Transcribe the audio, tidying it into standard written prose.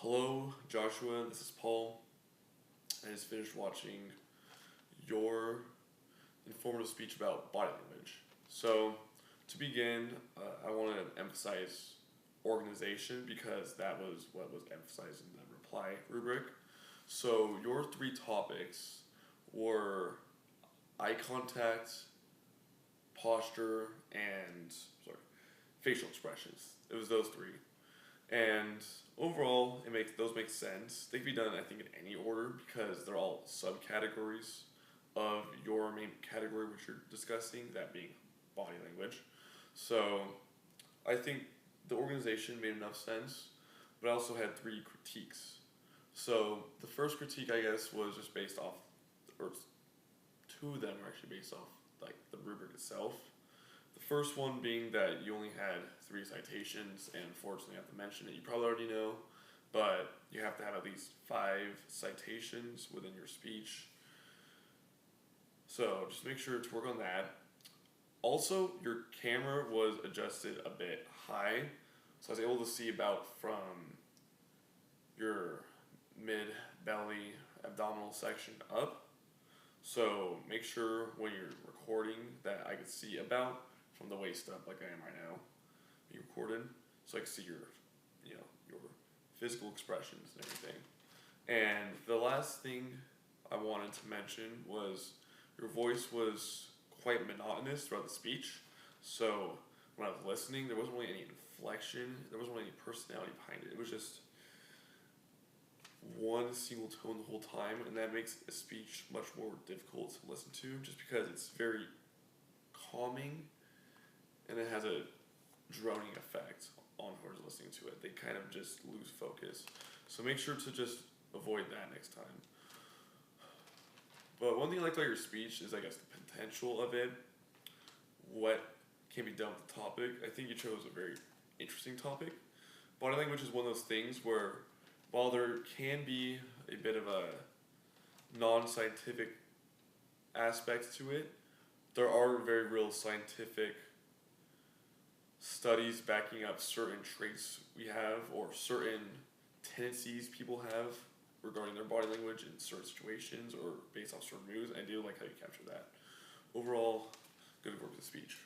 Hello, Joshua. This is Paul. I just finished watching your informative speech about body language. So, to begin, I want to emphasize organization because that was what was emphasized in the reply rubric. So, your three topics were eye contact, posture, and facial expressions. It was those three. And overall, those make sense. They can be done, I think, in any order because they're all subcategories of your main category which you're discussing, that being body language. So I think the organization made enough sense, but I also had three critiques. So the first critique, I guess, was just based off, or two of them were actually based off like the rubric itself. The first one being that you only had three citations, and unfortunately I have to mention it. You probably already know, but you have to have at least 5 citations within your speech. So just make sure to work on that. Also, your camera was adjusted a bit high, so I was able to see about from your mid-belly abdominal section up. So make sure when you're recording that I could see about from the waist up, like I am right now, being recorded, so I can see your physical expressions and everything. And the last thing I wanted to mention was your voice was quite monotonous throughout the speech. So when I was listening, there wasn't really any inflection, there wasn't really any personality behind it. It was just one single tone the whole time, and that makes a speech much more difficult to listen to just because it's very calming and it has a droning effect on whoever's listening to it. They kind of just lose focus. So make sure to just avoid that next time. But one thing I liked about your speech is, I guess, the potential of it, what can be done with the topic. I think you chose a very interesting topic. Body language is one of those things where, while there can be a bit of a non-scientific aspect to it, there are very real scientific studies backing up certain traits we have or certain tendencies people have regarding their body language in certain situations or based off certain moods. I do like how you capture that. Overall, good work with the speech.